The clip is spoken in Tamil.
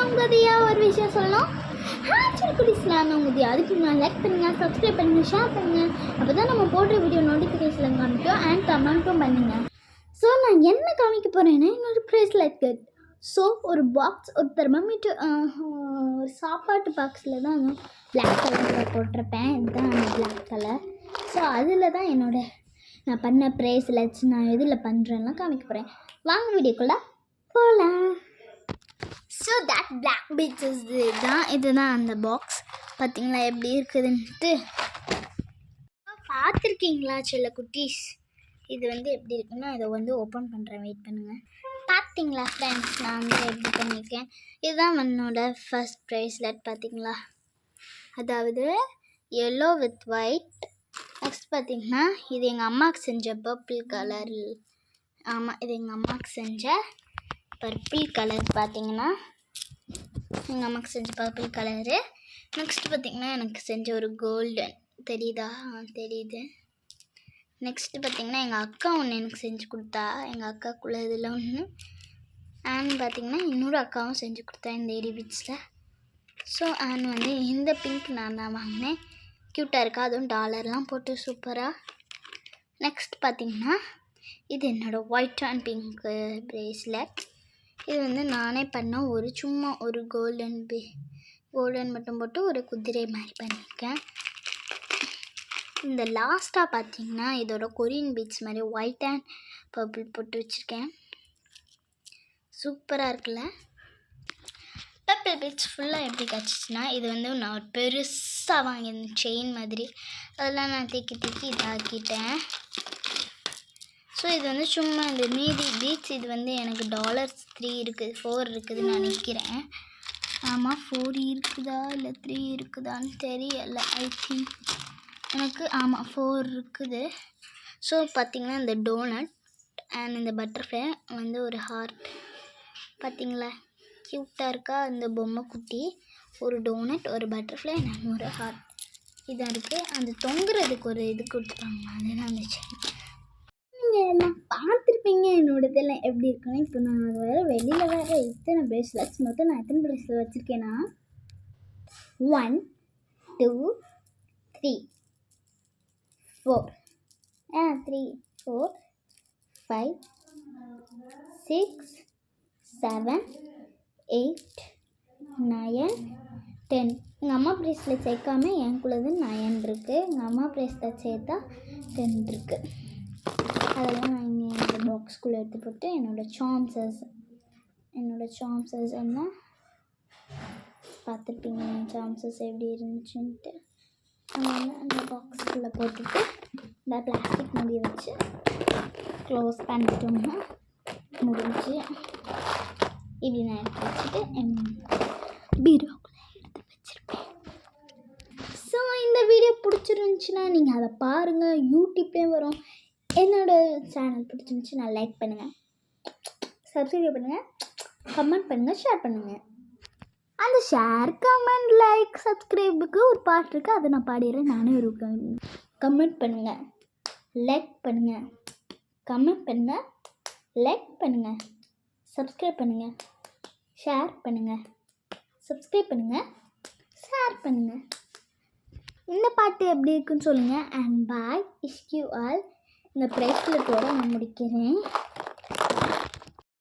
உங்களையா ஒரு விஷயம் சொல்லணும். குடிஸ்லாம் உங்களையா அதுக்கு நான் லைக் பண்ணுங்கள், சப்ஸ்கிரைப் பண்ணுங்கள், ஷேர் பண்ணுங்கள். அப்போ தான் நம்ம போடுற வீடியோ நோட்டிஃபிகேஷன் காமிக்கும். அண்ட் கமெண்ட்டும் பண்ணுங்கள். ஸோ நான் என்ன காமிக்க போகிறேன்னா என்னோட ப்ரேஸ்லெட் கட். ஸோ ஒரு பாக்ஸ், ஒரு தெர்மோமீட்டர், ஒரு சாப்பாட்டு பாக்ஸில் தான் பிளாக் கலரில் போட்டிருப்பேன். இதுதான் அந்த பிளாக் கலர். ஸோ அதில் தான் நான் பண்ண ப்ரேஸ்லெட்ஸ் நான் எதில் பண்ணுறேன்னா காமிக்க போகிறேன். வாங்க வீடியோக்குள்ளே போகலாம். ஸோ தட் பிளாக் பீச்சஸ் இதுதான் அந்த பாக்ஸ். பார்த்தீங்களா எப்படி இருக்குதுன்ட்டு பார்த்துருக்கீங்களா சில குட்டீஸ்? இது எப்படி இருக்குன்னா இதை ஓப்பன் பண்ணுறேன், வெயிட் பண்ணுங்கள். பார்த்தீங்களா ஃப்ரெண்ட்ஸ், நான் எப்படி பண்ணியிருக்கேன். இதுதான் என்னோட ஃபர்ஸ்ட் ப்ரேஸ்லெட். பார்த்தீங்களா, அதாவது எல்லோ வித் ஒயிட். நெக்ஸ்ட் பார்த்தீங்கன்னா இது எங்கள் அம்மாவுக்கு செஞ்ச பர்பிள் கலர். ஆமாம், இது எங்கள் அம்மாவுக்கு செஞ்ச பர்பிள் கலர். பார்த்தீங்கன்னா எங்கள் அம்மாவுக்கு செஞ்ச பர்பிள் கலரு. நெக்ஸ்ட் பார்த்தீங்கன்னா எனக்கு செஞ்ச ஒரு கோல்டன், தெரியுதா? தெரியுது. நெக்ஸ்ட்டு பார்த்திங்கன்னா எங்கள் அக்கா ஒன்று எனக்கு செஞ்சு கொடுத்தா. எங்கள் அக்காக்குள்ள இதில் ஒன்று. அண்ட் பார்த்திங்கன்னா இன்னொரு அக்காவும் செஞ்சு கொடுத்தா இந்த ஏடி பீச்சில். ஸோ அண்ட் இந்த பிங்க் நான் தான் வாங்கினேன். க்யூட்டாக இருக்கா, அதுவும் டாலர்லாம் போட்டு சூப்பராக. நெக்ஸ்ட் பார்த்திங்கன்னா இது என்னோடய ஒயிட் அண்ட் பிங்க்கு ப்ரேஸ்லெட். இது நானே பண்ண சும்மா ஒரு கோல்டன் மட்டும் போட்டு ஒரு குதிரை மாதிரி பண்ணியிருக்கேன். இந்த லாஸ்ட்டாக பார்த்தீங்கன்னா இதோட கொரியன் பீட்ஸ் மாதிரி ஒயிட் அண்ட் பர்பிள் போட்டு வச்சுருக்கேன். சூப்பராக இருக்குல்ல? பர்பிள் பீட்ஸ் ஃபுல்லாக எப்படி கிடச்சிச்சின்னா இது நான் ஒரு பெருசாக வாங்கியிருந்தேன், செயின் மாதிரி. அதெல்லாம் நான் தூக்கி இதாக்கிட்டேன். ஸோ இது சும்மா இந்த மீதி பீட்ஸ் இது எனக்கு $3 இருக்குது, 4 இருக்குதுன்னு நினைக்கிறேன். ஆமாம், 4 இருக்குதா இல்லை 3 இருக்குதான்னு தெரியலை. ஐ திங்க் எனக்கு ஆமாம் 4 இருக்குது. ஸோ பார்த்திங்கன்னா இந்த டோனட் அண்ட் இந்த பட்டர்ஃப்ளை ஒரு ஹார்ட். பார்த்திங்களா க்யூட்டாக இருக்கா? இந்த பொம்மை குட்டி, ஒரு டோனட், ஒரு பட்டர்ஃப்ளை அண்ட் ஒரு ஹார்ட் இதாக இருக்குது. அந்த தொங்குறதுக்கு ஒரு இது கொடுத்துருப்பாங்க, அதுதான் அந்த செயின். நீங்கள் எல்லாம் பார்த்துருப்பீங்க என்னோட இதெல்லாம் எப்படி இருக்குன்னு. இப்போ நான் வேறு வெளியில் வேறு இத்தனை ப்ரேஸ்லெட்ஸ் மொத்தம் நான் எத்தனை ப்ரேஸ்லெட் வச்சுருக்கேன்னா 1 2 3 4 3 4 5 6 7 8 9 10. எங்கள் அம்மா ப்ரேஸ்லெட் சேர்க்காம எனக்குள்ளது 9 இருக்குது. எங்கள் அம்மா ப்ரேஸ்லெட் சேர்த்தா 10 இருக்குது. அதெல்லாம் நான் இங்கே இந்த பாக்ஸ்குள்ளே எடுத்து போட்டு என்னோடய சாம்சஸ் என்ன பார்த்துருப்பீங்க, சாம்சஸ் எப்படி இருந்துச்சுன்ட்டு. அந்த பாக்ஸ்குள்ளே போட்டுட்டு இந்த பிளாஸ்டிக் மூடியை வச்சு க்ளோஸ் பண்ணிட்டோம்னா முடிஞ்சு. இப்படி நான் எடுத்து வச்சுட்டு பீரோக்குள்ளே எடுத்து வச்சுருப்பேன். ஸோ இந்த வீடியோ பிடிச்சிருந்துச்சின்னா நீங்கள் அதை பாருங்கள், யூடியூப்லேயும் வரும். என்னோடய சேனல் பிடிச்சிருந்துச்சி லைக் பண்ணுங்கள், சப்ஸ்கிரைப் பண்ணுங்கள், கமெண்ட் பண்ணுங்கள், ஷேர் பண்ணுங்கள். அந்த ஷேர், கமெண்ட், லைக், சப்ஸ்கிரைபுக்கு ஒரு பாட்டு இருக்குது, அதை நான் பாடிடுறேன். நானே ஒரு கமெண்ட் பண்ணுங்கள், லைக் பண்ணுங்கள், கமெண்ட் பண்ணுங்கள், லைக் பண்ணுங்கள், சப்ஸ்கிரைப் பண்ணுங்கள், ஷேர் பண்ணுங்கள், சப்ஸ்கிரைப் பண்ணுங்கள், ஷேர் பண்ணுங்கள். இந்த பாட்டு எப்படி இருக்குன்னு சொல்லுங்கள். And bye, issue all. இந்த ப்ரேஸ்லெட்டோடு நான் முடிக்கிறேன்.